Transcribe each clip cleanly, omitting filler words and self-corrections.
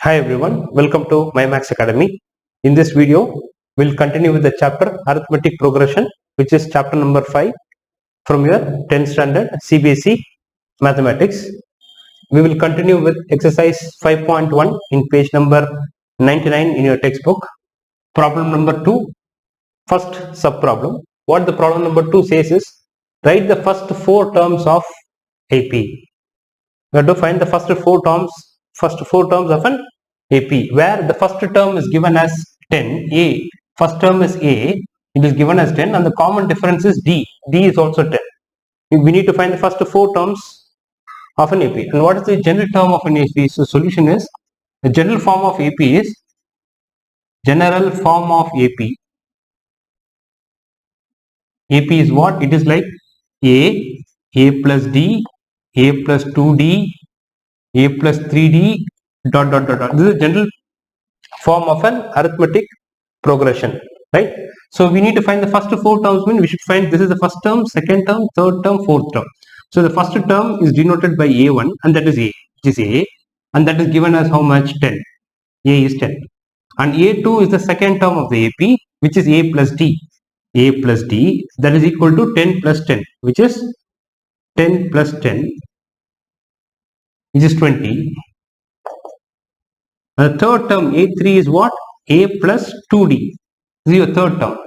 Hi everyone, welcome to MyMax Academy. In this video, we'll continue with the chapter Arithmetic Progression, which is chapter number 5 from your 10th standard CBSE Mathematics. We will continue with exercise 5.1 in page number 99 in your textbook. Problem number 2, first subproblem. What the problem number 2 says is, write the first 4 terms of AP. We have to find the first four terms of an AP, where the first term is given as 10. A, first term is A, it is given as 10, and the common difference is D. D is also 10. We need to find the first 4 terms of an AP. And what is the general term of an AP? So solution is, the general form of AP is, AP is what? It is like A plus D, A plus 2D, A plus 3D, dot. This is the general form of an arithmetic progression, right? So we need to find the first 4 terms. We should find this is the first term, second term, third term, fourth term. So the first term is denoted by A1, and that is A, which is A, and that is given as how much? 10. A is 10. And A2 is the second term of the AP, which is A plus D. A plus D, that is equal to 10 plus 10, which is 10 plus 10, which is 20. The third term, A3, is what? A plus 2D. This is your third term.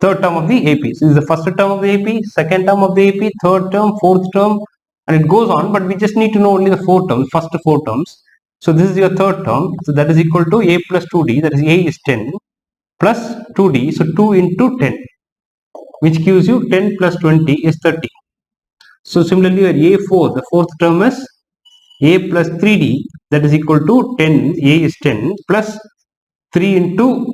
Third term of the AP. So this is the first term of the AP, second term of the AP, third term, fourth term, and it goes on, but we just need to know only the 4 terms, first 4 terms. So this is your third term. So that is equal to A plus 2D, that is A is 10, plus 2D, so 2 into 10, which gives you 10 plus 20 is 30. So similarly, your A4, the fourth term is A plus 3D, that is equal to 10, A is 10, plus 3 into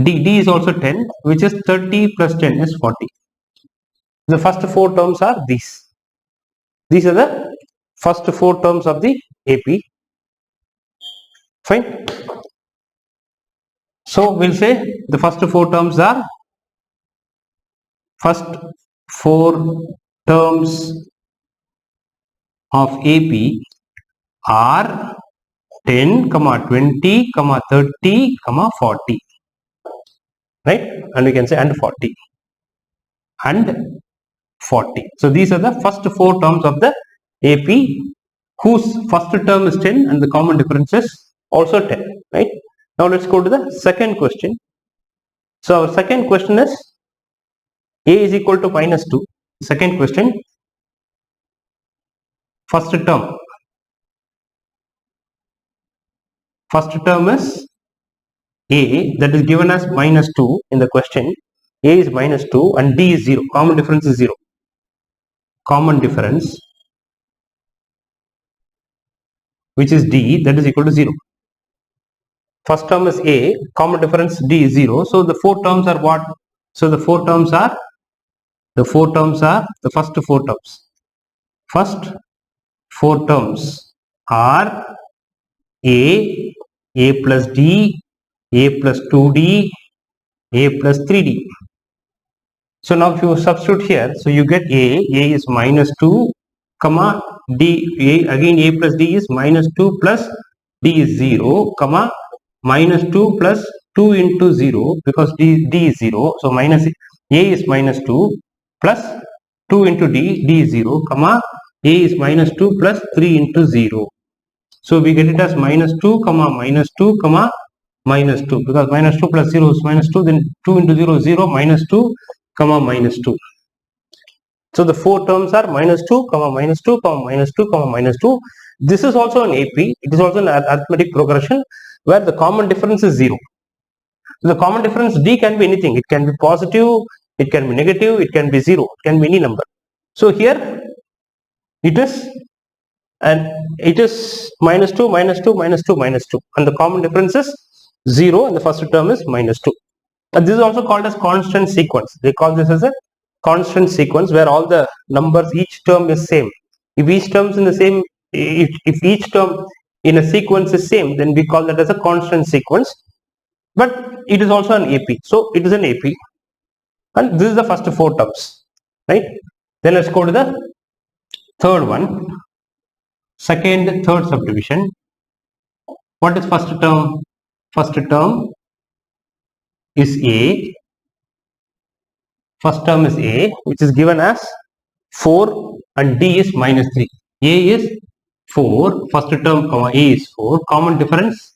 D, D is also 10, which is 30 plus 10 is 40. The first 4 terms are these. These are the first 4 terms of the AP. Fine. So we'll say the first 4 terms are, first 4 terms of AP are 10, 20, 30, 40. Right? And we can say and 40. And 40. So these are the first 4 terms of the AP, whose first term is 10 and the common difference is also 10. Right? Now let's go to the second question. So our second question is A is equal to minus 2. Second question, first term is A, that is given as minus 2 in the question. A is minus 2 and D is 0. Common difference is 0. Common difference, which is D, that is equal to 0. First term is A, common difference D is 0. So the 4 terms are what? So the 4 terms are the first 4 terms. First 4 terms are A plus D, A plus 2D, A plus 3D. So now if you substitute here, so you get A is minus 2, comma, D, again A plus D is minus 2 plus D is 0, comma, minus 2 plus 2 into 0, because D is 0, so minus A is minus 2 plus 2 into D is 0, comma, A is minus 2 plus 3 into 0. So we get it as minus 2, comma, minus 2, comma, minus 2, because minus 2 plus 0 is minus 2, then 2 into 0 is 0, minus 2, comma, minus 2. So the 4 terms are minus 2, comma, minus 2, comma, minus 2, comma, minus 2. This is also an AP. It is also an arithmetic progression where the common difference is 0. So the common difference D can be anything. It can be positive, it can be negative, it can be 0, it can be any number. So here it is minus 2, minus 2, minus 2, minus 2, and the common difference is 0, and the first term is minus 2. And this is also called as constant sequence. They call this as a constant sequence where all the numbers, each term is same. If each term is in the same, if each term in a sequence is same, then we call that as a constant sequence. But it is also an AP. So it is an AP. And this is the first 4 terms. Right? Then let's go to the third one. second, third subdivision. What is first term? First term is A. First term is A, which is given as 4 and D is minus 3. A is 4, first term, comma, A is 4. Common difference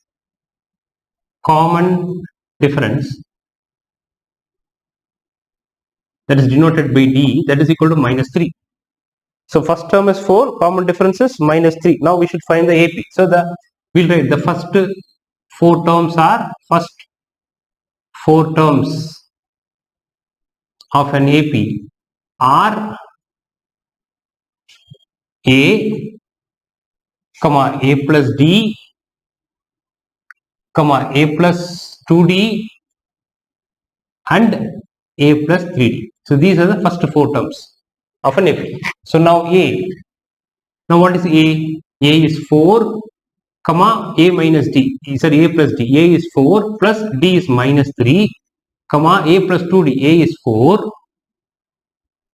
that is denoted by D, that is equal to minus 3. So first term is 4, common difference is minus 3. Now we should find the AP. So we'll write the first 4 terms are, first 4 terms of an AP are A, comma, A plus D, comma, A plus 2D and A plus 3D. So these are the first 4 terms of an AP. So now A. Now what is A? A is 4, comma, A minus D. Is A plus D. A is 4 plus D is minus 3, comma, A plus 2D. A is 4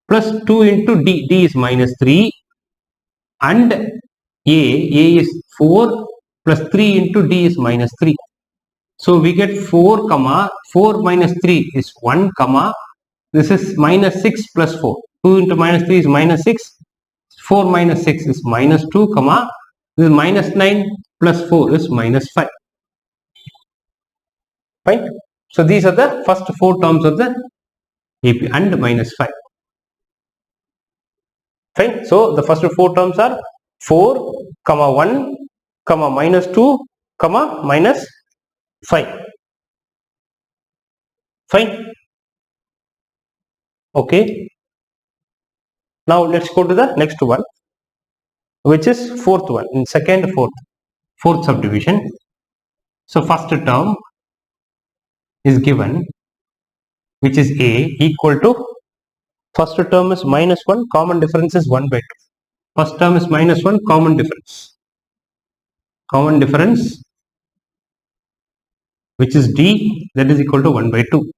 plus 2 into D. D is minus 3 and A is 4 plus 3 into D is minus 3. So we get 4, comma, 4 minus 3 is 1, comma, this is minus 6 plus 4. 2 into minus 3 is minus 6. 4 minus 6 is minus 2, comma, this is minus 9 plus 4 is minus 5. Fine. So these are the first 4 terms of the AP and minus 5. Fine. So the first 4 terms are 4, comma, 1, comma, minus 2, comma, minus 5. Fine. Okay. Now let's go to the next one, which is fourth one, in second, fourth subdivision. So first term is given, which is A, equal to, first term is minus 1, common difference is 1 by 2. First term is minus 1, common difference, which is D, that is equal to 1 by 2.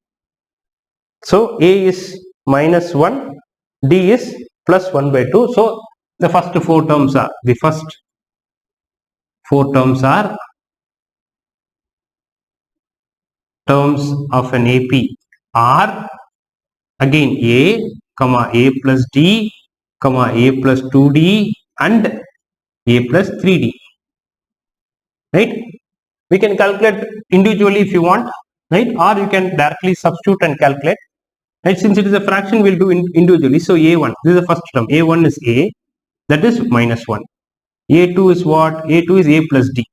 So A is minus 1, D is plus 1 by 2. So the first 4 terms are, terms of an AP are again A, comma, A plus D, comma, A plus 2D and A plus 3D. Right? We can calculate individually if you want, right? Or you can directly substitute and calculate. Right? Since it is a fraction, we'll do individually. So A1, this is the first term. A1 is A, that is minus 1. A2 is what? A2 is A plus D.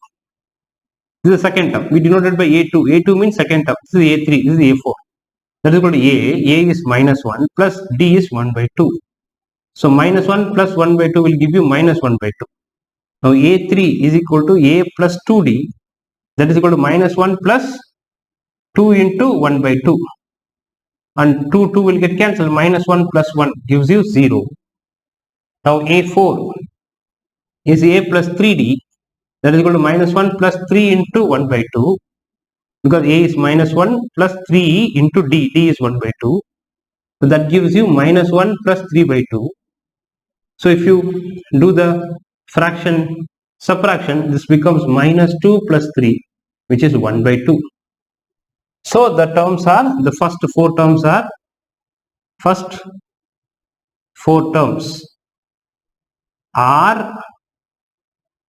This is the second term. We denoted by A2. A2 means second term. This is A3. This is A4. That is equal to A. A is minus 1 plus D is 1 by 2. So minus 1 plus 1 by 2 will give you minus 1 by 2. Now A3 is equal to A plus 2D. That is equal to minus 1 plus 2 into 1 by 2. And 2 will get cancelled. Minus 1 plus 1 gives you 0. Now A4 is A plus 3D. That is equal to minus 1 plus 3 into 1 by 2. Because A is minus 1 plus 3 into D. D is 1 by 2. So that gives you minus 1 plus 3 by 2. So if you do the subtraction, this becomes minus 2 plus 3, which is 1 by 2. So the terms are, the first 4 terms are,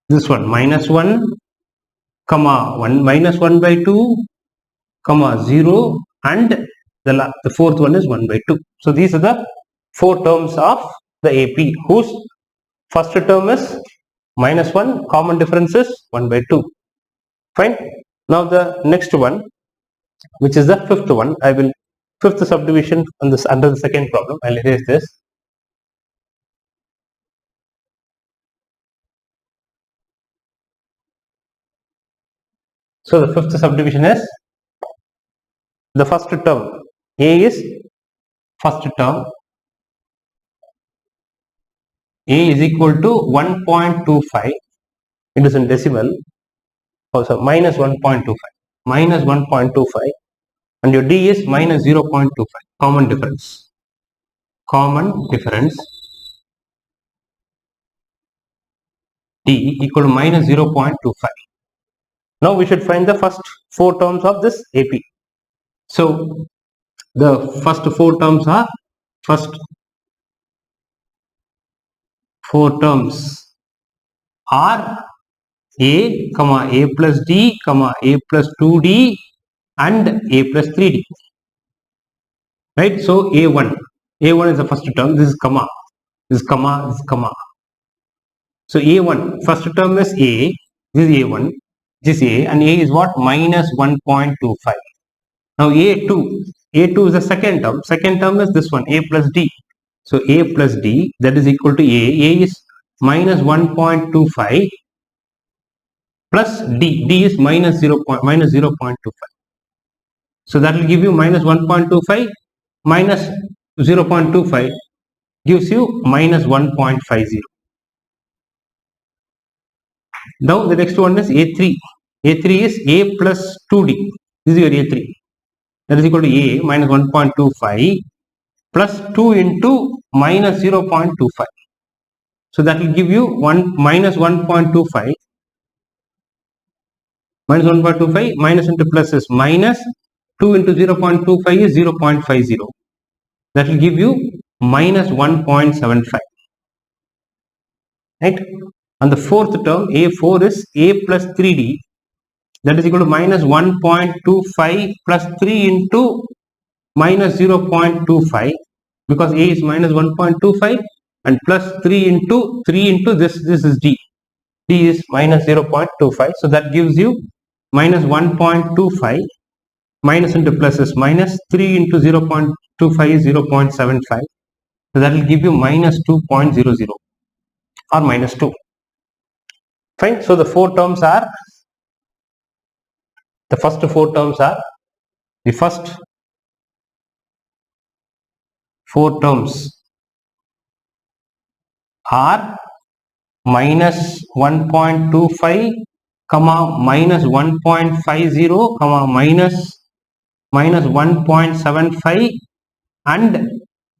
this one, minus 1, comma, 1 minus 1 by 2, comma, 0, and the fourth one is 1 by 2. So these are the 4 terms of the AP, whose first term is minus 1, common difference is 1 by 2. Fine. Now the next one, which is the fifth one, fifth subdivision on this under the second problem. I'll erase this. So the fifth subdivision is the first term. A is first term. A is equal to 1.25. It is in decimal. Also minus 1.25. Minus 1.25. And your D is minus 0.25. Common difference. D equal to minus 0.25. Now we should find the first four terms of this AP. So the first four terms are A, comma A plus D, comma A plus 2D and A plus 3D. Right? So A1 is the first term. This is comma. This is comma. This is comma. So A1, first term is A. This is A1. This is A, and A is what? Minus 1.25. Now A2 is the second term. Second term is this one, A plus D. So A plus D, that is equal to A. A is minus 1.25 plus D. D is minus 0.25. So that will give you minus 1.25 minus 0.25 gives you minus 1.50. Now the next one is A3. A3 is A plus 2D. This is your A3. That is equal to A minus 1.25 plus 2 into minus 0.25. So that will give you minus 1.25. Minus 1.25 minus into plus is minus 2 into 0.25 is 0.50. That will give you minus 1.75. Right? And the fourth term A4 is A plus 3D. That is equal to minus 1.25 plus 3 into minus 0.25, because A is minus 1.25 and plus 3 into this is D. D is minus 0.25. So that gives you minus 1.25 minus into plus is minus 3 into 0.25 is 0.75. So that will give you minus 2.00 or minus 2. Fine. So the four terms are, the first four terms are, the first four terms are minus 1.25, comma minus 1.50, comma minus 1.75 and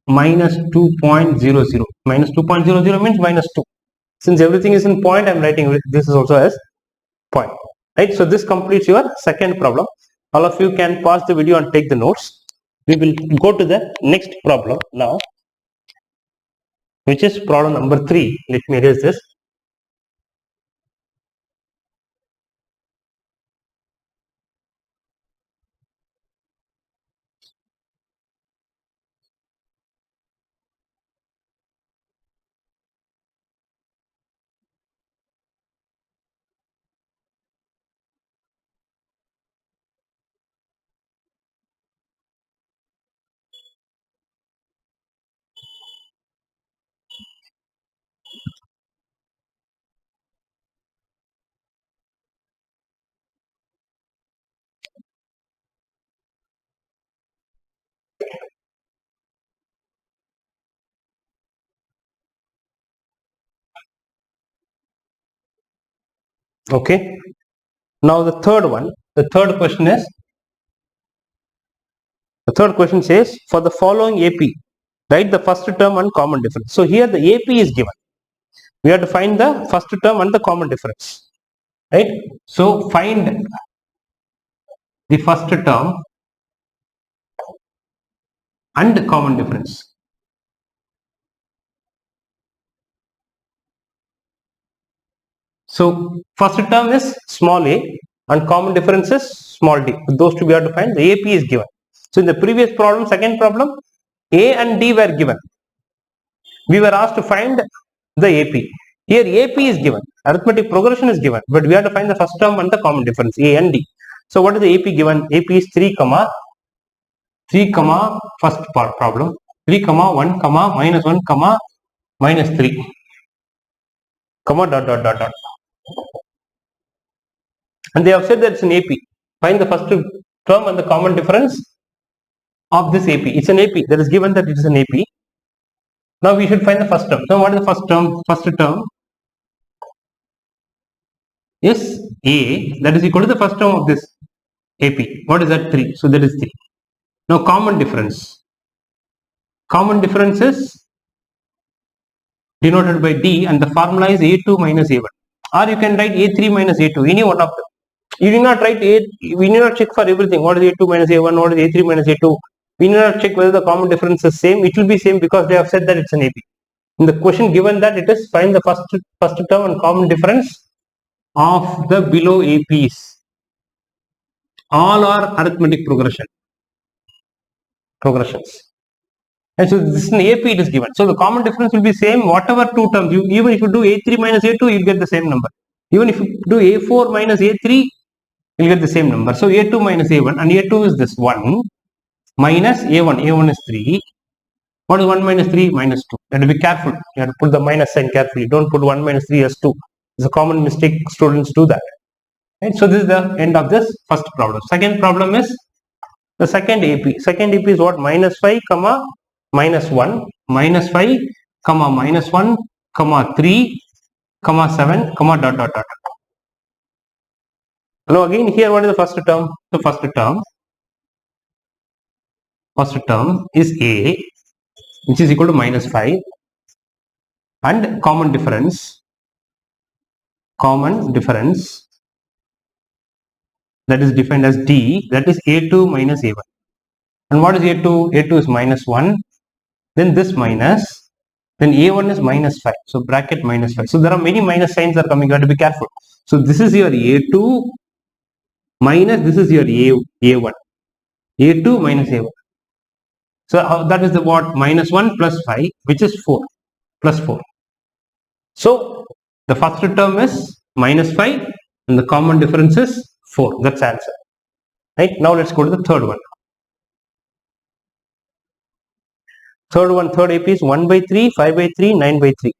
minus 2.00. Minus 2.00 means minus 2. Since everything is in point, I am writing this is also as point. Right? So this completes your second problem. All of you can pause the video and take the notes. We will go to the next problem now, which is problem number 3. Let me erase this. Okay. Now the third one, the third question says, for the following AP, write the first term and common difference. So here the AP is given. We have to find the first term and the common difference. Right? So find the first term and the common difference. So first term is small a and common difference is small d. Those two we have to find. The AP is given. So in the previous problem, second problem, A and D were given. We were asked to find the AP. Here AP is given. Arithmetic progression is given. But we have to find the first term and the common difference, A and D. So what is the AP given? AP is 3, first part problem. 3, 1, minus 1, minus 3, dot. And they have said that it's an AP. Find the first term and the common difference of this AP. It's an AP. That is given that it is an AP. Now we should find the first term. So what is the first term? First term is A. That is equal to the first term of this AP. What is that? 3. So that is 3. Now common difference. Common difference is denoted by D and the formula is A2 minus A1. or you can write A3 minus A2, any one of them. You need not write we need not check for everything. What is A2 minus A1? What is A3 minus A2? We need not check whether the common difference is same. It will be same because they have said that it's an AP. In the question given that it is find the first term and common difference of the below APs. All are arithmetic progressions. And so this is an AP it is given. So the common difference will be same whatever two terms. Even if you do A3 minus A2, you get the same number. Even if you do A4 minus A3, you'll get the same number. So A2 minus A1, and A2 is this 1 minus A1. A1 is 3. What is 1 minus 3? Minus 2. You have to be careful. You have to put the minus sign carefully. Don't put 1 minus 3 as 2. It's a common mistake. Students do that. Right? So this is the end of this first problem. Second problem is the second AP. Second AP is what? Minus 5, comma, minus 1. Minus 5, comma, minus 1, comma, 3, comma, 7, comma, dot, dot, dot. Now again here what is the first term? The first term is A, which is equal to minus 5, and common difference that is defined as D, that is A2 minus A1. And what is A2? A2 is minus 1, then this minus, then A1 is minus 5, so bracket minus 5. So there are many minus signs are coming, you have to be careful. So this is your A2 minus this is your A1, A2 minus A1. So that is the what? Minus 1 plus 5, which is 4, plus 4. So the first term is minus 5 and the common difference is 4. That's the answer. Right? Now let's go to the third one. Third AP is 1 by 3, 5 by 3, 9 by 3.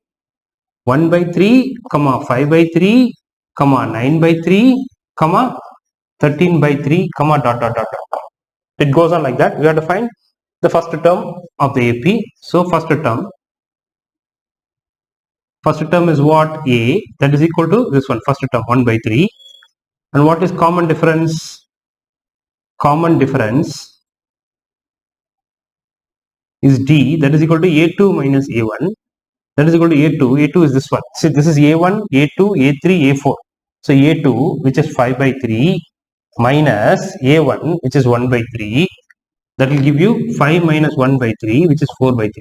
1 by 3, comma, 5 by 3, comma, 9 by 3, comma, 13 by 3, comma, dot, dot, dot, dot. It goes on like that. We have to find the first term of the AP. So first term is what? A, that is equal to this one, first term 1 by 3. And what is common difference? Common difference is D, that is equal to A2 minus A1, that is equal to A2. A2 is this one. See, this is A1, A2, A3, A4. So A2, which is 5 by 3, minus A1, which is 1 by 3, that will give you 5 minus 1 by 3, which is 4 by 3.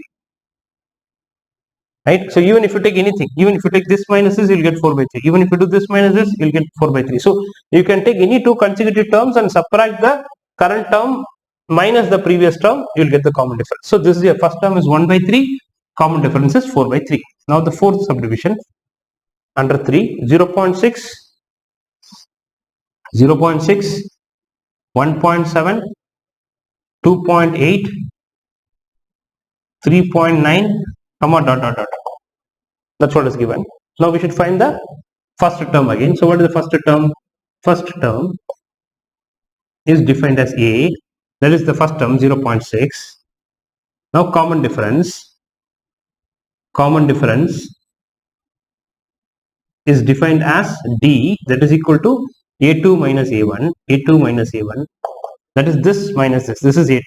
Right? So even if you take anything, even if you take this minus this, you'll get 4 by 3. Even if you do this minus this, you'll get 4 by 3. So you can take any two consecutive terms and subtract the current term minus the previous term, you'll get the common difference. So this is your first term is 1 by 3, common difference is 4 by 3. Now the fourth subdivision under 3, 0.6, 0.6, 1.7, 2.8, 3.9, comma, dot, dot, dot. That's what is given. Now we should find the first term again. So what is the first term? First term is defined as A, that is the first term 0.6. Now common difference is defined as D, that is equal to A2 minus A1, A2 minus A1, that is this minus this is A2,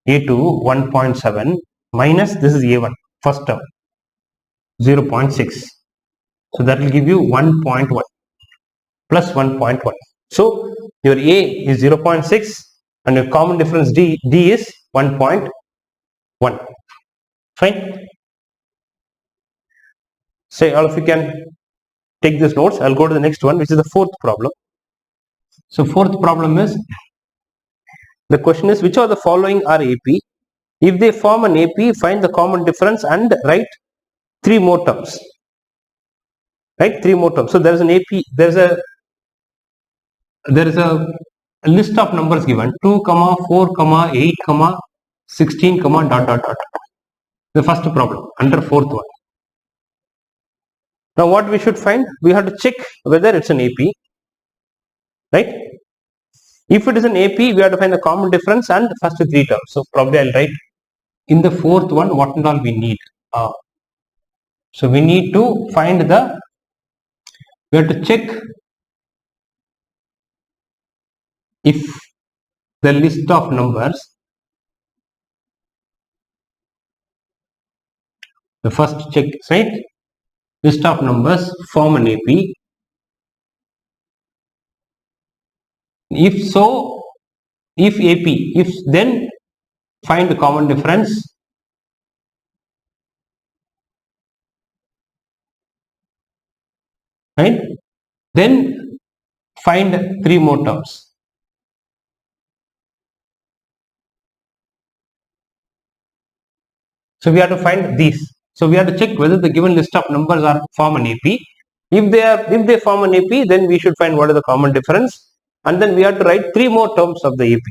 1.7 minus this is A1, first term 0.6. So that will give you 1.1 plus 1.1. So your A is 0.6 and your common difference D is 1.1. Fine. Say all of you can take this notes. I'll go to the next one, which is the fourth problem. So fourth problem is, the question is, which of the following are AP? If they form an AP, find the common difference and write 3 more terms. Right? 3 more terms. So there is an AP, there is a list of numbers given 2, 4, 8, 16, dot, dot, dot. The first problem under fourth one. Now what we should find? We have to check whether it's an AP. Right? If it is an AP, we have to find the common difference and the first 3 terms. So probably I'll write in the fourth one what and all we need. So we need to find we have to check if the list of numbers, the first check, right? list of numbers form an AP? If so, if AP, if then find the common difference. Right? Then find three more terms. So we have to find these. So we have to check whether the given list of numbers are form an AP. If they form an AP, then we should find what is the common difference, and then we have to write three more terms of the AP.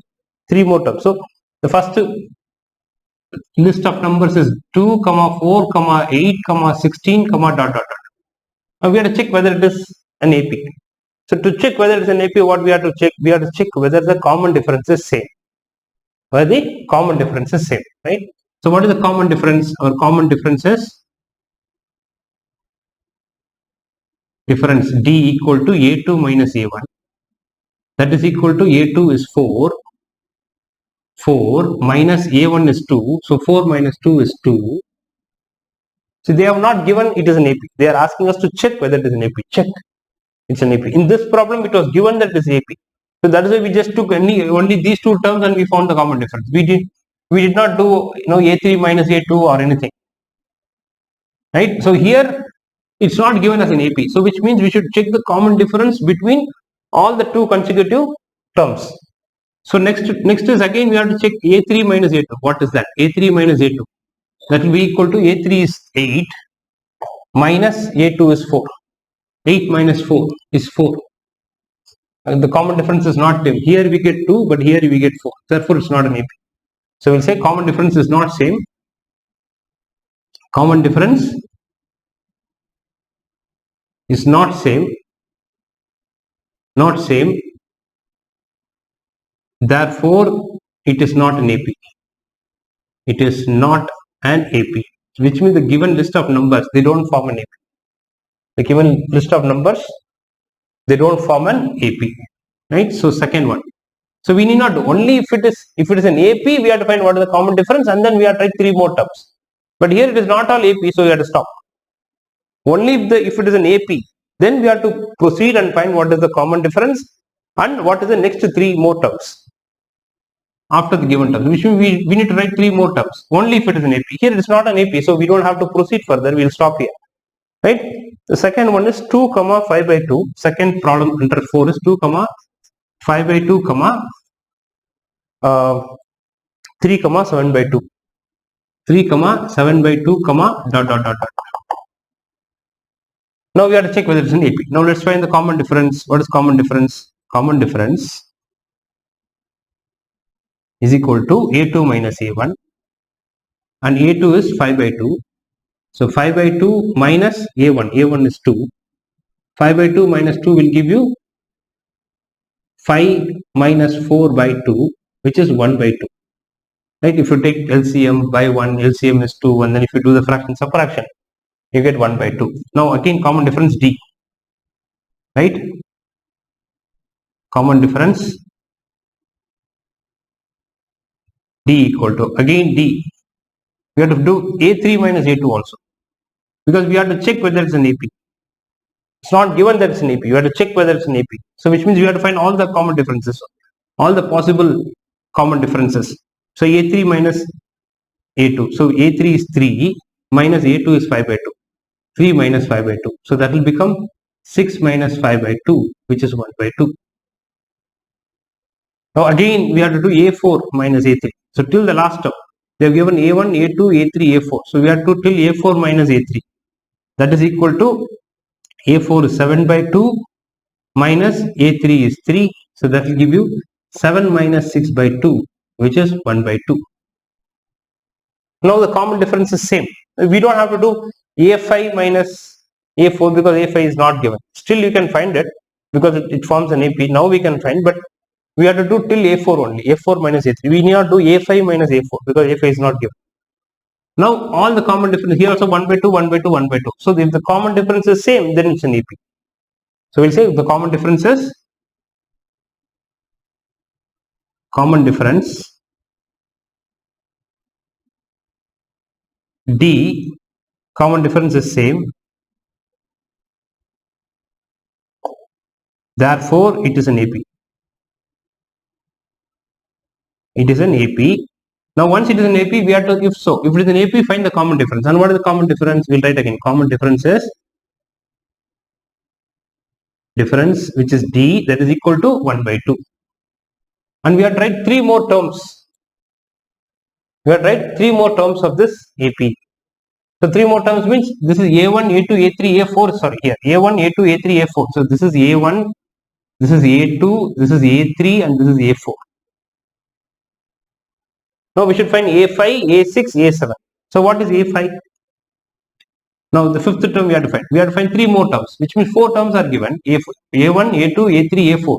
Three more terms. So the first list of numbers is 2, 4, 8, 16, dot dot dot. Now we have to check whether it is an AP. So to check whether it's an AP, what we have to check? We have to check whether the common difference is same. Whether the common difference is same, right? So what is the common difference? Our common difference is difference D equal to A2 minus A1. That is equal to A2 is 4. 4 minus A1 is 2. So 4 minus 2 is 2. So they have not given it is an AP. They are asking us to check whether it is an AP. Check. It's an AP. In this problem, it was given that it is AP. So that is why we just took only these two terms and we found the common difference. We did not do A3 minus A2 or anything. Right? So here it's not given as an AP. So which means we should check the common difference between all the two consecutive terms. So next is again we have to check A3 minus A2. What is that? A3 minus A2. That will be equal to A3 is 8 minus A2 is 4. 8 minus 4 is 4. And the common difference is not same. Here we get 2, but here we get 4. Therefore, it's not an AP. So we'll say common difference is not same. Common difference is not same. Not same. Therefore, it is not an AP. It is not an AP. Which means the given list of numbers, they don't form an AP. The given list of numbers, they don't form an AP. Right? So second one. So we need not do only if it is an AP, we have to find what is the common difference and then we have to write three more terms. But here it is not all AP, so we have to stop. Only if it is an AP, then we have to proceed and find what is the common difference and what is the next three more terms after the given terms. Which means we need to write three more terms only if it is an AP. Here it is not an AP, so we don't have to proceed further. We will stop here. Right? The second one is 2, 5 by 2. Second problem under 4 is 2, 5 by 2, 3, 7 by 2. 3, 7 by 2, dot dot dot dot. Now we have to check whether it's an AP. Now let's find the common difference. What is common difference? Common difference is equal to A2 minus A1 and A2 is 5 by 2. So 5 by 2 minus A1. A1 is 2. 5 by 2 minus 2 will give you 5 minus 4 by 2, which is 1 by 2. Right? If you take LCM by 1, LCM is 2, and then if you do the fraction subtraction, you get 1 by 2. Now again common difference D. Right? Common difference D equal to, again D. We have to do A3 minus A2 also. Because we have to check whether it's an AP. It's not given that it's an AP. You have to check whether it's an AP. So which means we have to find all the common differences. All the possible common differences. So A3 minus A2. So A3 is 3 minus A2 is 5 by 2. 3 minus 5 by 2. So that will become 6 minus 5 by 2, which is 1 by 2. Now again we have to do A4 minus A3. So till the last term, they have given A1, A2, A3, A4. So we have to till A4 minus A3. That is equal to A4 is 7 by 2 minus A3 is 3. So that will give you 7 minus 6 by 2, which is 1 by 2. Now the common difference is same. We don't have to do A5 minus A4 because A5 is not given. Still you can find it because it forms an AP. Now we can find, but we have to do till A4 only. A4 minus A3. We need not do A5 minus A4 because A5 is not given. Now all the common difference here also 1 by 2, 1 by 2, 1 by 2. So if the common difference is same, then it's an AP. So we'll say if the common difference is D, common difference is same, Therefore, it is an AP. It is an AP. Now, once it is an AP, we have to, if it is an AP, find the common difference. And what is the common difference? We'll write again. Common difference is difference, which is D, that is equal to 1 by 2. And we have to write 3 more terms. We have to write 3 more terms of this AP. So 3 more terms means this is A1, A2, A3, A4. Sorry, here A1, A2, A3, A4. So this is A1, this is A2, this is A3, and this is A4. Now we should find A5, A6, A7. So what is A5? Now the fifth term we have to find. We have to find 3 more terms, which means 4 terms are given. A1, A2, A3, A4.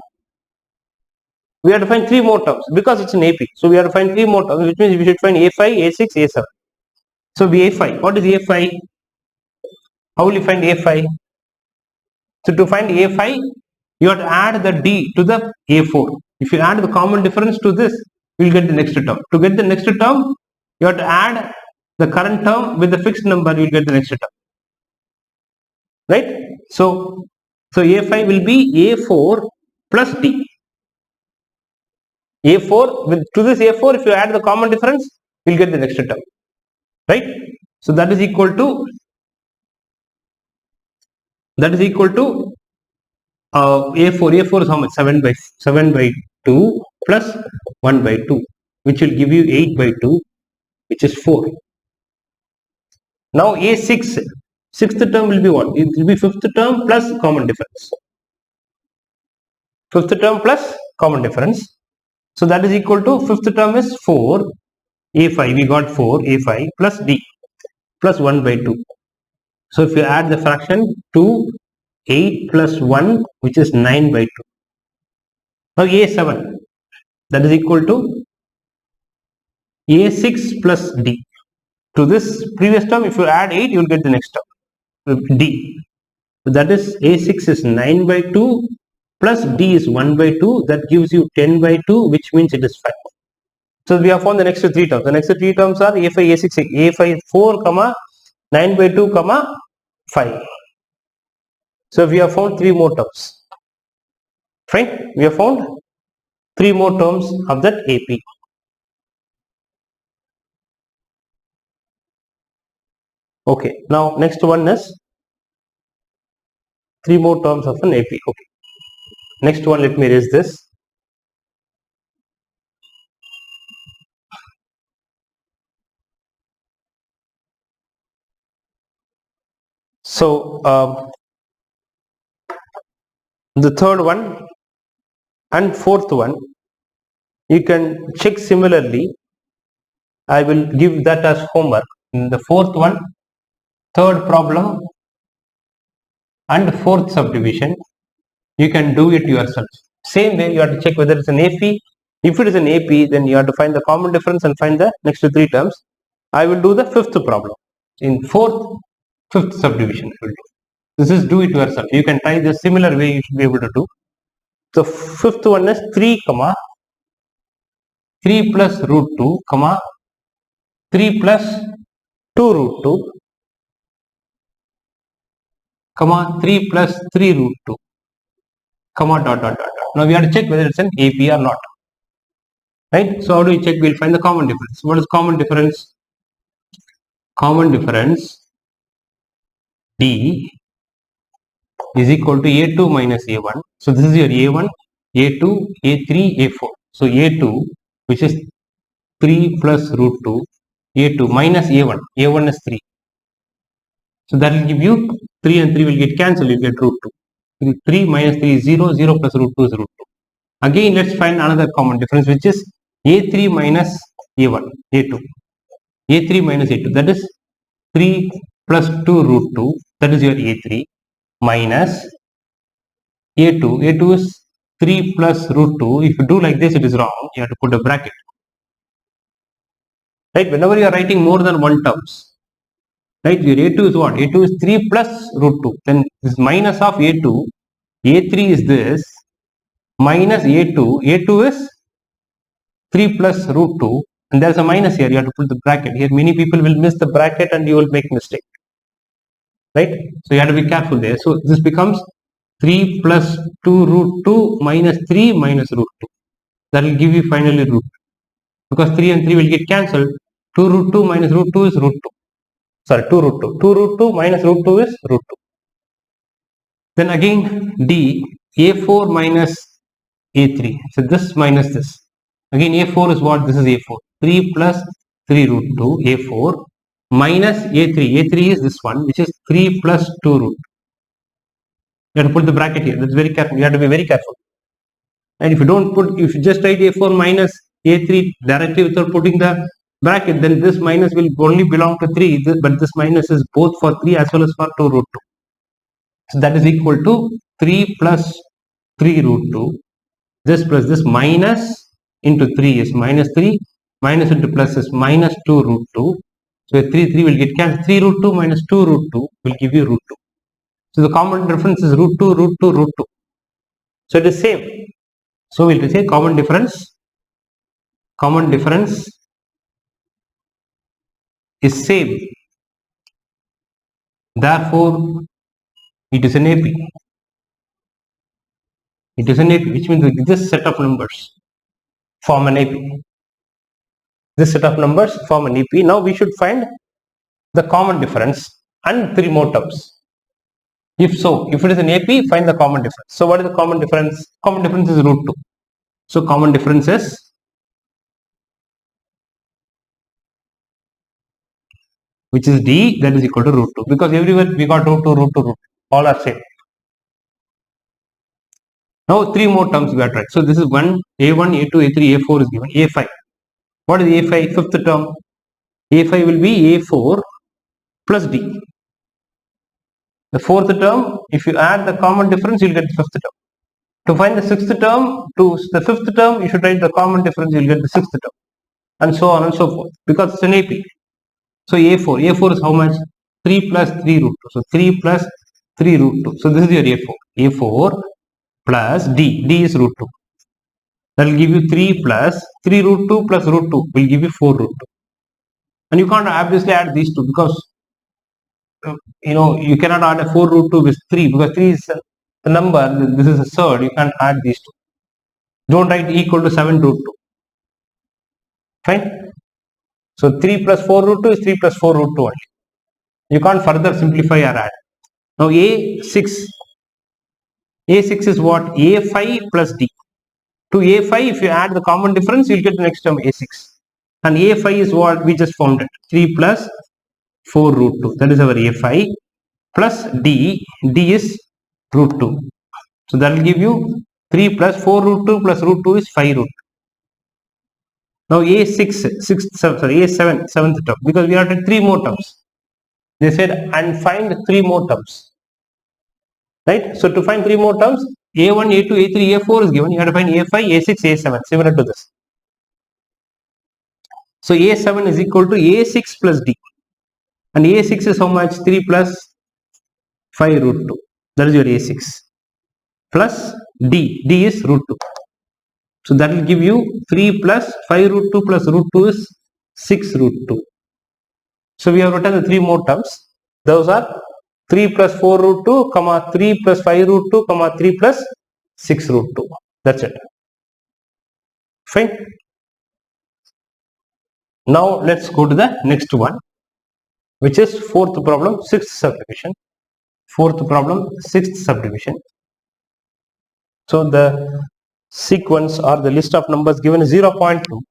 We have to find 3 more terms because it's an AP. So we have to find 3 more terms, which means we should find A5, A6, A7. So A5. What is A5? How will you find A5? So to find A5, you have to add the D to the A4. If you add the common difference to this, you will get the next term. To get the next term, you have to add the current term with the fixed number, you will get the next term. Right? So A5 will be A4 plus D. A4, to this A4, if you add the common difference, you will get the next term. Right? So that is equal to A4 is how much? 7 by 2 plus 1 by 2, which will give you 8 by 2, which is 4. Now A6, sixth term will be what? It will be fifth term plus common difference. Fifth term plus common difference. So that is equal to fifth term is 4. A5, we got 4, A5 plus D plus 1 by 2. So if you add the fraction 2, 8 plus 1, which is 9 by 2. Now A7, that is equal to A6 plus D. To this previous term, if you add 8, you will get the next term, D. So that is A6 is 9 by 2 plus D is 1 by 2. That gives you 10 by 2, which means it is 5. So we have found the next 3 terms. The next 3 terms are A5, A6, A5, 4, 9 by 2, 5. So we have found 3 more terms. Fine? We have found 3 more terms of that AP. Okay. Now next one is 3 more terms of an AP. Okay. Next one, let me erase this. So the third one and fourth one, you can check similarly. I will give that as homework. In the fourth one, third problem and fourth subdivision, you can do it yourself. Same way, you have to check whether it's an AP. If it is an AP, then you have to find the common difference and find the next 3 terms. I will do the fifth problem. In fifth subdivision, I will do. This is do it yourself. You can try this similar way, you should be able to do. So fifth one is 3, 3 plus root 2, 3 plus 2 root 2, 3 plus 3 root 2, dot. Now we have to check whether it's an AP or not. Right? So how do we check? We'll find the common difference. What is common difference? Common difference D is equal to A2 minus A1. So this is your A1, A2, A3, A4. So A2, which is 3 plus root 2, A2 minus A1. A1 is 3. So that will give you 3 and 3 will get cancelled. You get root 2. 3 minus 3 is 0. 0 plus root 2 is root 2. Again, let's find another common difference, which is A3 minus A1. A2. A3 minus A2. That is 3 plus 2 root 2. That is your A3 minus A2. A2 is 3 plus root 2. If you do like this, it is wrong. You have to put a bracket. Right? Whenever you are writing more than one terms, right? Your A2 is what? A2 is 3 plus root 2. Then this minus of A2. A3 is this minus A2. A2 is 3 plus root 2. And there is a minus here. You have to put the bracket. Here many people will miss the bracket and you will make mistake. Right? So you have to be careful there. So this becomes 3 plus 2 root 2 minus 3 minus root 2. That will give you finally root 2. Because 3 and 3 will get cancelled. 2 root 2 minus root 2 is root 2. Sorry, 2 root 2. 2 root 2 minus root 2 is root 2. Then again D, A4 minus A3. So this minus this. Again A4 is what? This is A4. 3 plus 3 root 2, A4 minus A3. A3 is this one, which is 3 plus 2 root. You have to put the bracket here. That's very careful. You have to be very careful. And if you don't put, if you just write A4 minus A3 directly without putting the bracket, then this minus will only belong to 3, but this minus is both for 3 as well as for 2 root 2. So that is equal to 3 plus 3 root 2. This plus this minus into 3 is minus 3, minus into plus is minus 2 root 2. So 3 will get cancelled. 3 root 2 minus 2 root 2 will give you root 2. So the common difference is root 2, root 2, root 2. So it is same. So we will say common difference is same. Therefore, it is an AP. It is an AP, which means this set of numbers form an AP. This set of numbers form an AP. Now we should find the common difference and 3 more terms. If so, if it is an AP, find the common difference. So what is the common difference? Common difference is root 2. So common difference is which is D, that is equal to root 2, because everywhere we got root 2, root 2, root 2. All are same. Now 3 more terms we are trying. So this is 1, A1, A2, A3, A4 is given. A5. What is A5? Fifth term. A5 will be A4 plus D. The fourth term, if you add the common difference, you will get the fifth term. To find the sixth term, to the fifth term, you should write the common difference, you will get the sixth term. And so on and so forth. Because it's an AP. So A4. A4 is how much? 3 plus 3 root 2. So 3 plus 3 root 2. So this is your A4. A4 plus D. D is root 2. That will give you 3 plus 3 root 2 plus root 2 will give you 4 root 2. And you can't obviously add these two because you cannot add a 4 root 2 with 3 because 3 is the number. This is a third. You can't add these two. Don't write equal to 7 root 2. Fine. So 3 plus 4 root 2 is 3 plus 4 root 2 only. You can't further simplify or add. Now A6. A6 is what? A5 plus D. To A5, if you add the common difference, you'll get the next term A6. And A5 is what we just found it. 3 plus 4 root 2. That is our A5 plus D. D is root 2. So that will give you 3 plus 4 root 2 plus root 2 is 5 root 2. Now A7, seventh term, because we have 3 more terms. They said, and find 3 more terms. Right? So to find 3 more terms, A1, A2, A3, A4 is given. You have to find A5, A6, A7, similar to this. So A7 is equal to A6 plus D. And A6 is how much? 3 plus 5 root 2. That is your A6. Plus D. D is root 2. So that will give you 3 plus 5 root 2 plus root 2 is 6 root 2. So we have written the 3 more terms. Those are 3 plus 4 root 2, 3 plus 5 root 2, 3 plus 6 root 2. That's it. Fine. Now let's go to the next one, which is fourth problem, sixth subdivision. Fourth problem, sixth subdivision. So the sequence or the list of numbers given is 0.2,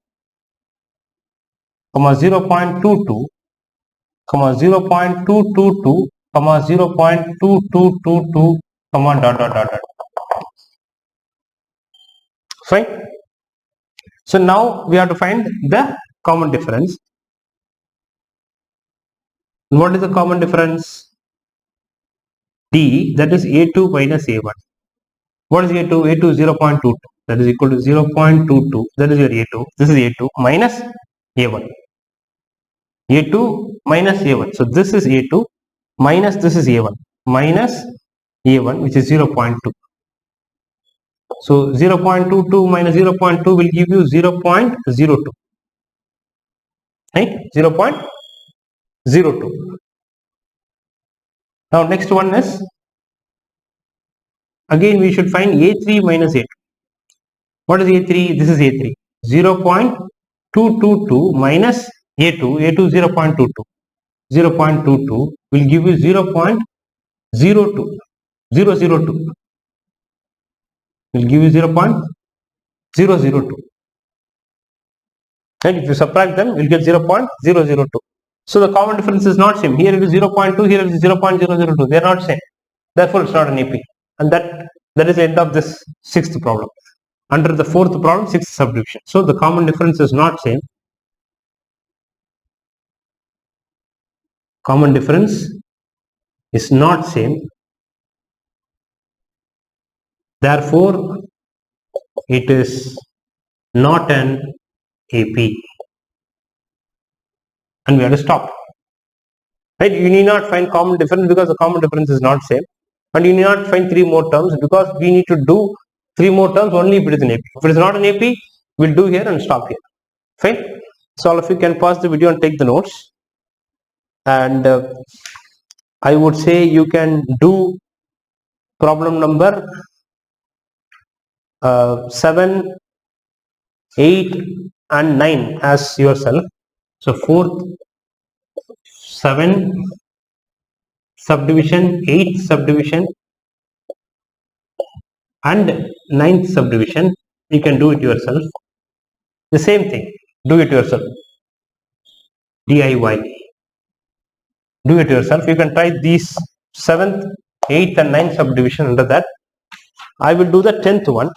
0.22, 0.222, 0.2222, dot. Fine. So now we have to find the common difference. What is the common difference? D, that is A2 minus A1. What is A2? A2 is 0.22. That is equal to 0.22. That is your A2. This is A2 minus A1. A2 minus A1. So this is A2 minus this is A1. Minus A1, which is 0.2. So 0.22 minus 0.2 will give you 0.02. Right? 0.02. Now next one is again we should find A3 minus A2. What is A3? This is A3. 0.222 minus A2. A2 0.22. 0.22 will give you 0.02. 002. Will give you 0.002. And if you subtract them, you'll get 0.002. So the common difference is not same. Here it is 0.2, here it is 0.002. They are not same. Therefore, it's not an AP. And that is the end of this sixth problem. Under the fourth problem, sixth subdivision. So the common difference is not same. Common difference is not same. Therefore, it is not an AP. And we have to stop. Right? You need not find common difference because the common difference is not same. And you need not find three more terms because we need to do three more terms only if it is an AP. If it is not an AP, we'll do here and stop here. Fine. So all of you can pause the video and take the notes. And I would say you can do problem number 7, 8 and 9 as yourself. So fourth, 7 subdivision, 8th subdivision and 9th subdivision, you can do it yourself. The same thing, do it yourself. DIY. Do it yourself. You can try these 7th, 8th and 9th subdivision under that. I will do the 10th one.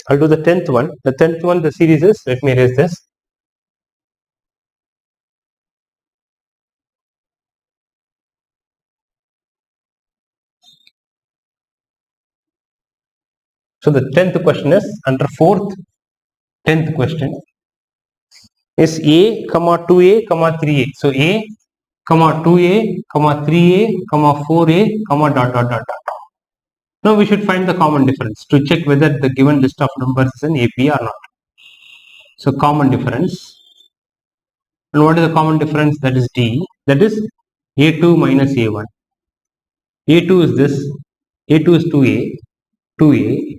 I'll do the 10th one. The 10th one, the series is, let me erase this. So the 10th question is under 4th, 10th question is A, 2A, 3A. So A, 2A, 3A, 4A, dot. Now we should find the common difference to check whether the given list of numbers is an AP or not. So common difference. And what is the common difference? That is D. That is A2 minus A1. A2 is this. A2 is 2A. 2A.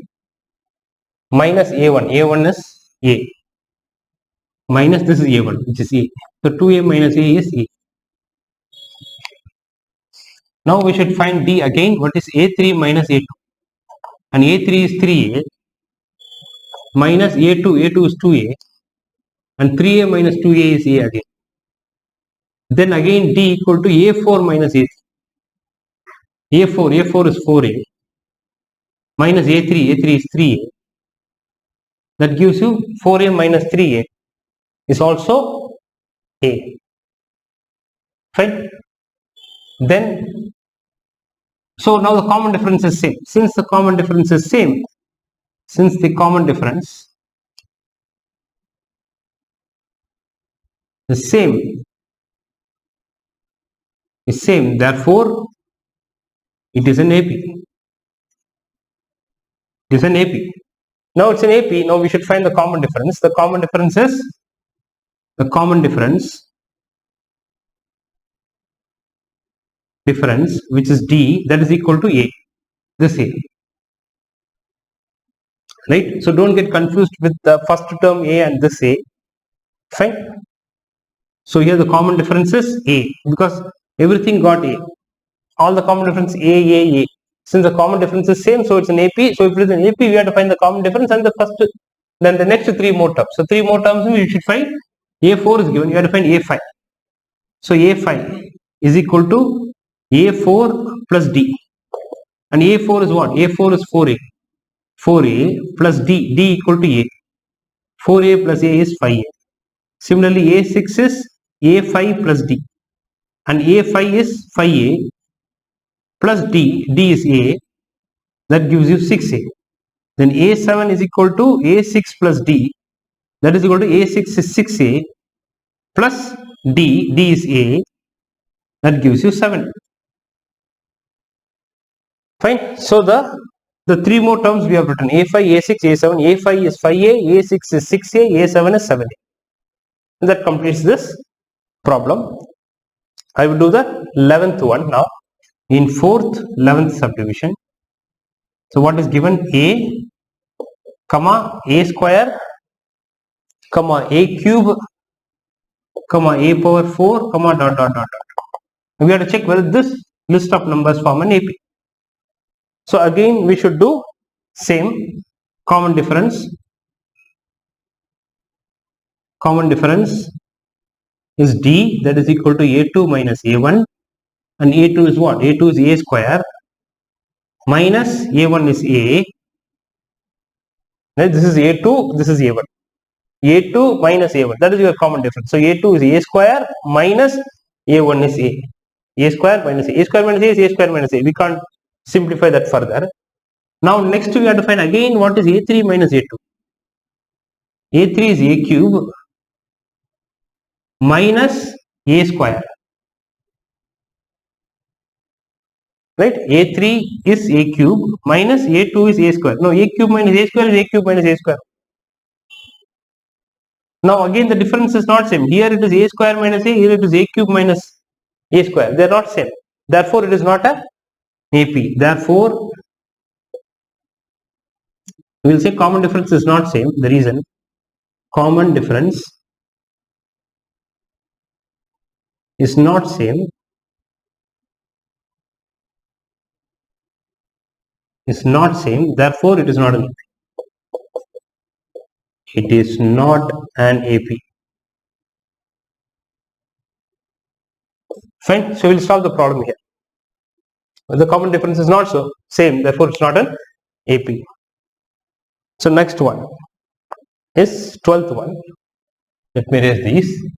Minus A1. A1 is A. Minus this is A1, which is A. So 2A minus A is A. Now we should find D again. What is A3 minus A2? And A3 is 3A. Minus A2. A2 is 2A. And 3A minus 2A is A again. Then again D equal to A4 minus A3. A4 is 4A. Minus A3 is 3A. That gives you 4A minus 3A is also A. Fine. Then, so now the common difference is same. Since the common difference is same, is same, therefore it is an AP. It is an AP. Now it's an AP. Now we should find the common difference. The common difference is which is D, that is equal to A. This A. Right? So don't get confused with the first term A and this A. Fine. So here the common difference is A because everything got A. All the common difference A. Since the common difference is same, so it's an AP. So if it is an AP, we have to find the common difference and then the next three more terms. So three more terms we should find. A4 is given, you have to find A5. So A5 is equal to A4 plus D. And A4 is what? A4 is 4A. 4A plus D. D equal to A. 4A plus A is 5A. Similarly, A6 is A5 plus D. And A5 is 5A plus D. D is A. That gives you 6A. Then A7 is equal to A6 plus D. That is equal to A6 is 6A plus D. D is A. That gives you 7. Fine. So the three more terms we have written A5, A6, A7. A5 is 5A, A6 is 6A, A7 is 7A. And that completes this problem. I will do the 11th one now. in 4th 11th subdivision. So what is given? A comma a square comma a cube comma a power 4 comma dot dot dot dot. We have to check whether this list of numbers form an AP. So again we should do same common difference. Common difference is D, that is equal to A2 minus A1, and A2 is what? A2 is A square minus A1 is A. Right? This is A2, this is A1. A2 minus A1, that is your common difference. So A2 is A square minus A1 is A. A square minus A. A square minus A is A square minus A. We can't simplify that further. Now next we have to find again what is A3 minus A2. A3 is A cube minus A square. Right? A3 is A cube minus A2 is A square. No, A cube minus A square is A cube minus A square. Now again the difference is not same. Here it is A square minus A, here it is A cube minus A square. They are not same. Therefore it is not a AP. Therefore we will say common difference is not same. The reason common difference is not same therefore it is not an AP. It is not an AP. Fine. So we will solve the problem here. The common difference is not so same, therefore it's not an AP. So next one is 12th one. Let me erase these.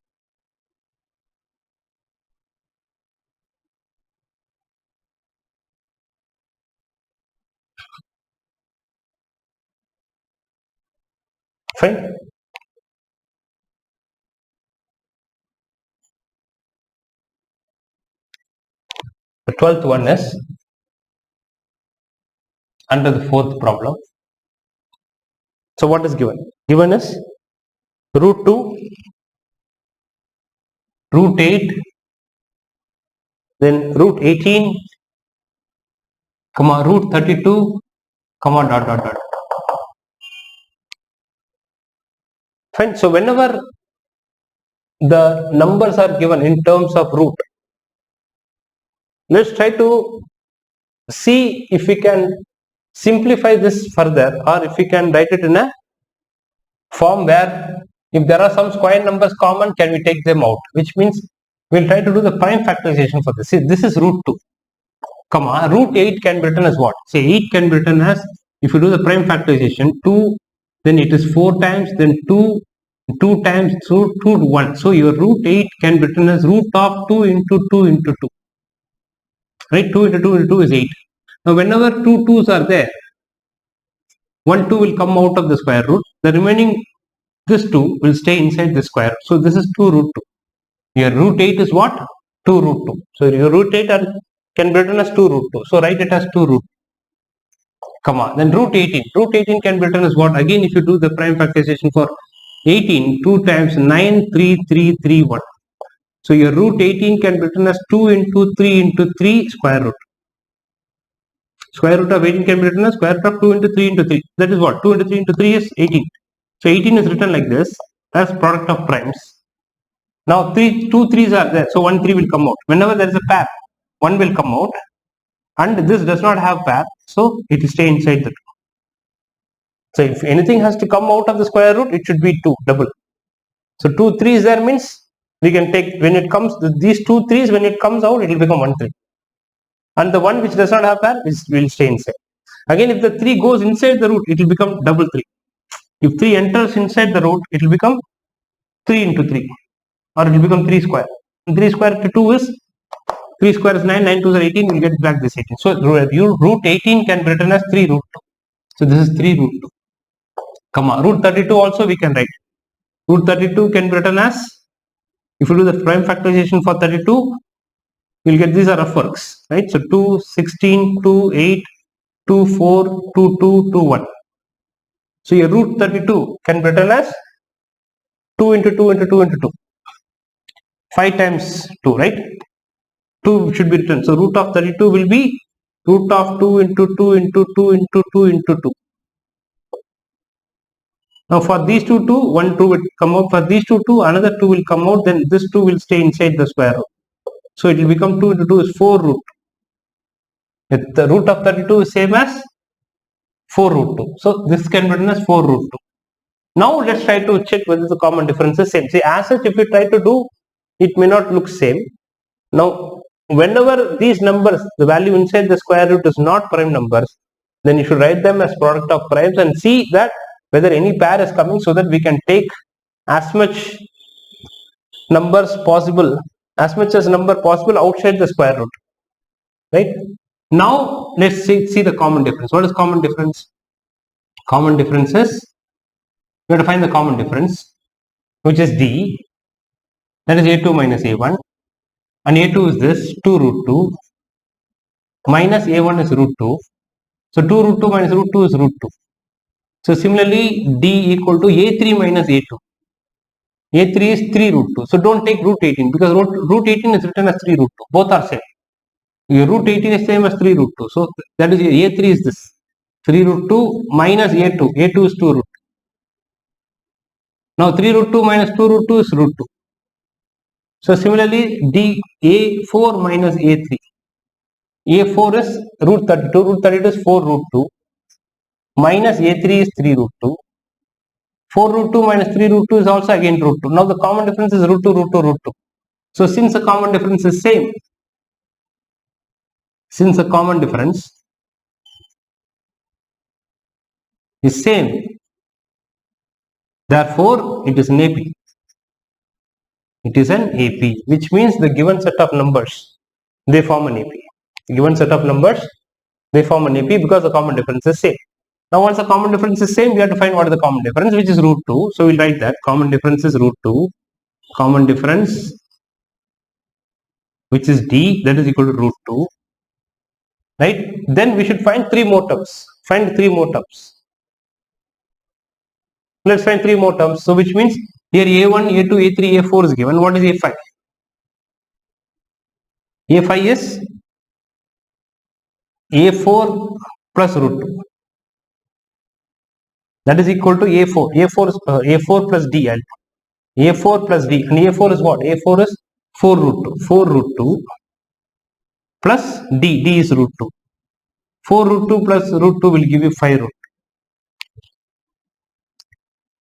Fine. The 12th one is under the 4th problem. So what is given? Given is root 2, root 8, then root 18, comma root 32, comma dot dot dot. Fine. So whenever the numbers are given in terms of root, let's try to see if we can simplify this further, or if we can write it in a form where if there are some square numbers common, can we take them out, which means we'll try to do the prime factorization for this. See, this is root 2, comma root 8 can be written as what? Say 8 can be written as, if you do the prime factorization, 2, then it is 4 times, then 2 times 2 to 1. So your root 8 can be written as root of 2 into 2 into 2. Right? 2 into 2 into 2 is 8. Now whenever two 2's are there, one 2 will come out of the square root. The remaining, this 2 will stay inside the square. So this is 2 root 2. Your root 8 is what? 2 root 2. So your root 8 can be written as 2 root 2. So write it as 2 root, comma. Then root 18. Root 18 can be written as what? Again, if you do the prime factorization for 18, 2 times 9, 3, 3, 3, 1. So your root 18 can be written as 2 into 3 into 3 square root. Square root of 18 can be written as square root of 2 into 3 into 3. That is what? 2 into 3 into 3 is 18. So 18 is written like this as product of primes. Now 2 3's are there. So 1 3 will come out. Whenever there is a pair, 1 will come out. And this does not have pair. So it will stay inside the 2. So if anything has to come out of the square root, it should be 2, double. So 2 3's there means we can take, when it comes, these 2 3's, when it comes out, it will become 1 3. And the one which does not have pair will stay inside. Again, if the 3 goes inside the root, it will become double 3. If 3 enters inside the root, it will become 3 into 3, or it will become 3 square. And 3 square to 2 is, 3 square is 9, 9 2s are 18, we will get back this 18. So root 18 can be written as 3 root 2. So this is 3 root 2, comma root 32 also we can write. Root 32 can be written as, if you do the prime factorization for 32, we'll get these are rough works, right? So 2, 16, 2, 8, 2, 4, 2, 2, 2, 1. So your root 32 can be written as 2 into 2 into 2 into 2. 5 times 2, right? 2 should be written. So root of 32 will be root of 2 into 2 into 2 into 2 into 2. Now for these two, 1 2 will come out. For these two, another 2 will come out. Then this 2 will stay inside the square root. So it will become 2 into 2 is 4 root. If the root of 32 is same as 4 root 2. So this can be written as 4 root 2. Now let's try to check whether the common difference is same. See, as such, if you try to do, it may not look same. Now, whenever these numbers, the value inside the square root is not prime numbers, then you should write them as product of primes and see that whether any pair is coming, so that we can take as much numbers possible, as much as number possible outside the square root. Right? Now, let's see the common difference. What is common difference? Common difference is, we have to find the common difference, which is d, that is a2 minus a1, and a2 is this 2 root 2 minus a1 is root 2. So 2 root 2 minus root 2 is root 2. So similarly, d equal to a3 minus a2. a3 is 3 root 2. So don't take root 18, because root 18 is written as 3 root 2. Both are same. Your root 18 is same as 3 root 2. So that is a3 is this 3 root 2 minus a2. a2 is 2 root 2. Now 3 root 2 minus 2 root 2 is root 2. So similarly, d a4 minus a3. a4 is root 32. Root 32 is 4 root 2 minus a3 is 3 root 2. 4 root 2 minus 3 root 2 is also again root 2. Now the common difference is root 2, root 2, root 2. So since the common difference is same, therefore it is an AP. It is an AP, which means the given set of numbers, they form an AP. The given set of numbers, they form an AP because the common difference is same. Now once the common difference is same, we have to find what is the common difference, which is root 2. So we'll write that common difference is root 2. Common difference, which is d, that is equal to root 2. Right? Then we should find 3 more terms. Find 3 more terms. Let's find 3 more terms. So which means here a1, a2, a3, a4 is given. What is a5? a5 is a4 plus root 2. That is equal to a4. a4 is a4 plus d. a4 plus d. And a4 is what? a4 is 4 root 2. 4 root 2 plus d. d is root 2. 4 root 2 plus root 2 will give you 5 root 2.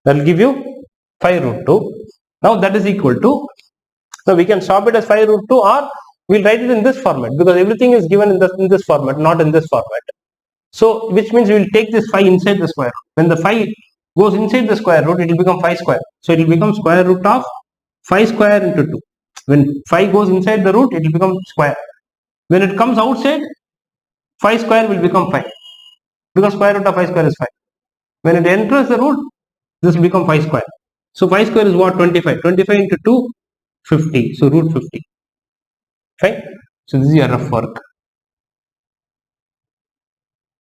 That will give you 5 root 2. Now that is equal to, so we can stop it as 5 root 2, or we'll write it in this format, because everything is given in this format, not in this format. So which means we will take this 5 inside the square root. When the 5 goes inside the square root, it will become 5 square. So it will become square root of 5 square into 2. When 5 goes inside the root, it will become square. When it comes outside, 5 square will become 5, because square root of 5 square is 5. When it enters the root, this will become 5 square. So 5 square is what? 25. 25 into 2, 50. So root 50. Fine. So this is your rough work.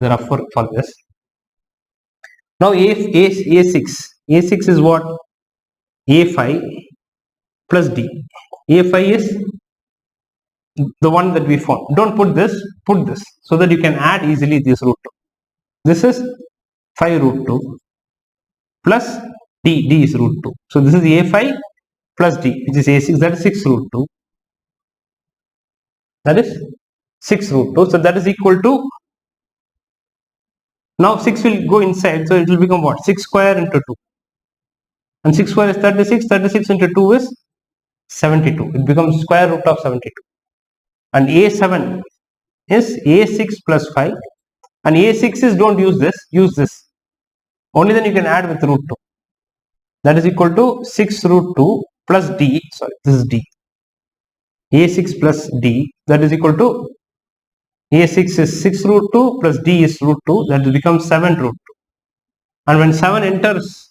The rough work for this. Now A6. A6 is what? A5 plus D. A5 is the one that we found. Don't put this, put this, so that you can add easily this root 2. This is 5 root 2 plus D. D is root 2. So this is A5 plus D, which is A6. That is 6 root 2. That is 6 root 2. So that is equal to, now 6 will go inside, so it will become what? 6 square into 2. And 6 square is 36. 36 into 2 is 72. It becomes square root of 72. And A7 is A6 plus 5. And A6 is, don't use this, use this. Only then you can add with root 2. That is equal to 6 root 2 plus D. Sorry, this is D. A6 plus D, that is equal to, A6 is 6 root 2 plus D is root 2, that will become 7 root 2. And when 7 enters,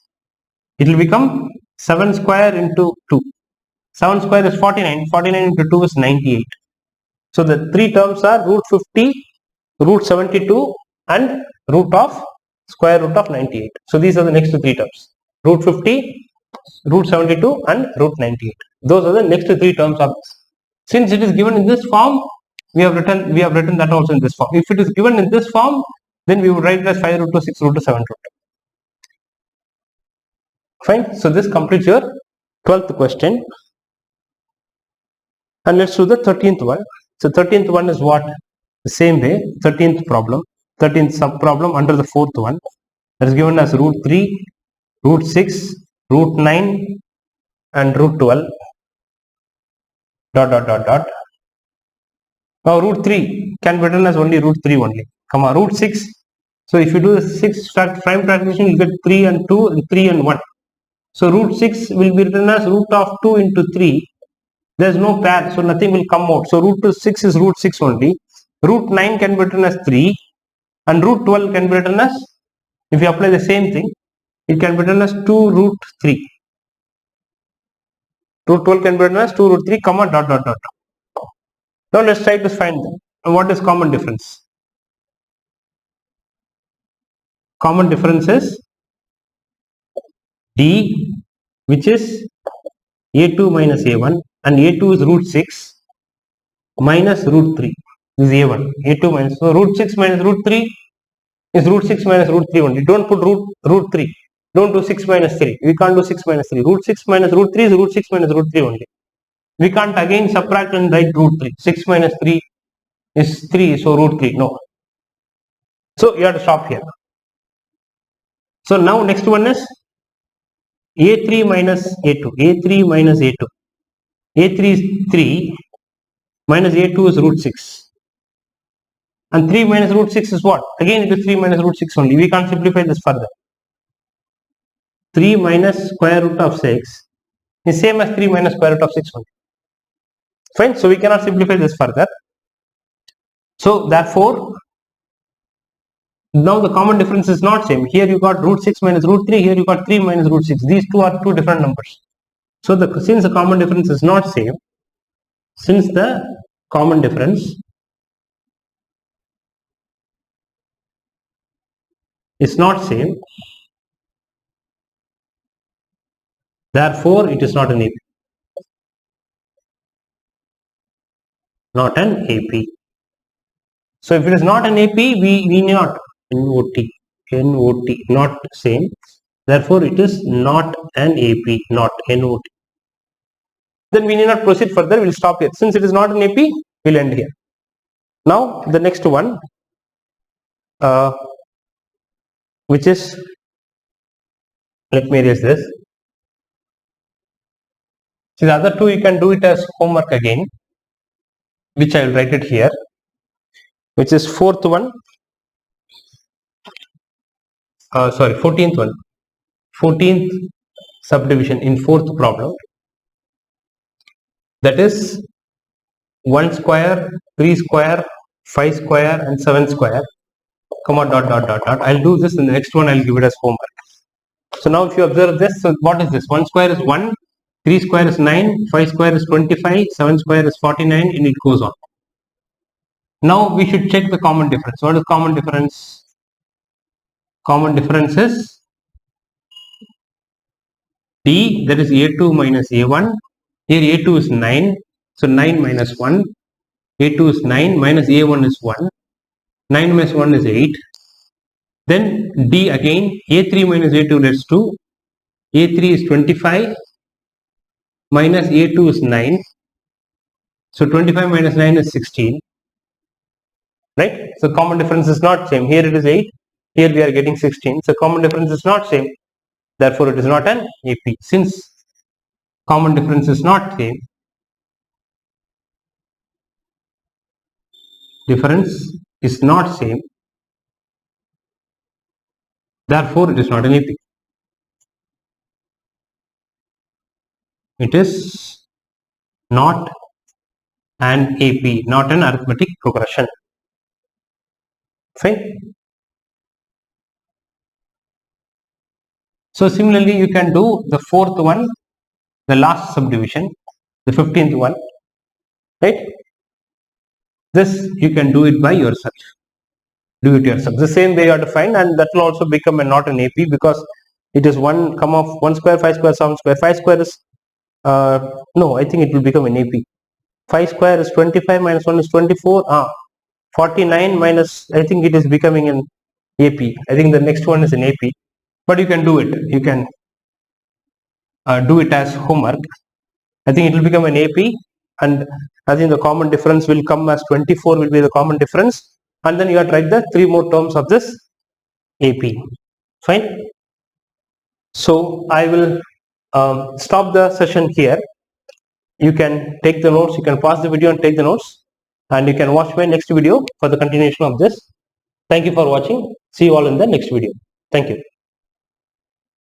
it will become 7 square into 2. 7 square is 49, 49 into 2 is 98. So the 3 terms are root 50, root 72 and root of square root of 98. So these are the next 3 terms. Root 50, root 72 and root 98. Those are the next 3 terms of this. Since it is given in this form, we have written that also in this form. If it is given in this form, then we would write it as 5 root 2, 6 root 2, 7 root 2. Fine. So this completes your 12th question. And let's do the 13th one. So 13th one is what? The same way, 13th problem, 13th sub problem under the 4th one. That is given as root 3, root 6, root 9 and root 12 dot dot dot dot. Now root 3 can be written as only root 3 only, comma root 6. So if you do the 6 prime factorization, you get 3 and 2 and 3 and 1. So root 6 will be written as root of 2 into 3. There is no pair, so nothing will come out. So root 6 is root 6 only. Root 9 can be written as 3 and root 12 can be written as, if you apply the same thing, it can be written as 2 root 3. Root 12 can be written as 2 root 3 comma dot dot dot. Now let's try to find them. And what is common difference? Common difference is D, which is A2 minus A1, and A2 is root 6 minus root 3 is A1. A2 minus, so root 6 minus root 3 is root 6 minus root 3 only. Don't put root 3. Don't do 6 minus 3. We can't do 6 minus 3. Root 6 minus root 3 is root 6 minus root 3 only. We can't again subtract and write root 3. 6 minus 3 is 3, so root 3. No. So you have to stop here. So now next one is A3 minus A2. A3 minus A2. A3 is 3 minus A2 is root 6. And 3 minus root 6 is what? Again it is 3 minus root 6 only. We can't simplify this further. 3 minus square root of 6 is same as 3 minus square root of 6 only. Fine. So we cannot simplify this further. So therefore, now the common difference is not same. Here you got root 6 minus root 3. Here you got 3 minus root 6. These two are two different numbers. So since the common difference is not same, since the common difference is not same, therefore it is not an AP. Not an AP. So if it is not an AP, we not NOT, not same. Therefore it is not an AP, not NOT. Then we need not proceed further. We'll stop here. Since it is not an AP, we'll end here. Now the next one, which is, let me erase this. See, the other two you can do it as homework again, which I will write it here, which is 4th one. 14th one. 14th subdivision in 4th problem. That is 1 square, 3 square, 5 square and 7 square, comma dot dot dot dot. I'll do this in the next one. I'll give it as homework. So now if you observe this, so what is this? 1 square is 1, 3 square is 9, 5 square is 25, 7 square is 49 and it goes on. Now we should check the common difference. What is common difference? Common difference is D, that is A2 minus A1. Here A2 is 9, so 9 minus 1. A2 is 9 minus A1 is 1. 9 minus 1 is 8. Then D again, A3 minus A2 that's 2. A3 is 25 minus A2 is 9. So 25 minus 9 is 16. Right? So common difference is not same. Here it is 8. Here we are getting 16. So common difference is not same. Therefore it is not an AP. Since common difference is not same, difference is not same, therefore it is not an AP. It is not an AP, not an arithmetic progression. Fine. So similarly you can do the 4th one, the last subdivision, the 15th one, right? This you can do it by yourself. Do it yourself. The same way you have to find, and that will also become not an AP because it is 1 come of 1 square, 5 square, 7 square. 5 square is no, I think it will become an AP. 5 square is 25 minus 1 is 24. 49 minus, I think it is becoming an AP. I think the next one is an AP, but you can do it. You can do it as homework. I think it will become an AP, and I think the common difference will come as 24 will be the common difference, and then you have to write the 3 more terms of this AP. Fine. So I will stop the session here. You can take the notes, you can pause the video and take the notes, and you can watch my next video for the continuation of this. Thank you for watching. See you all in the next video. Thank you.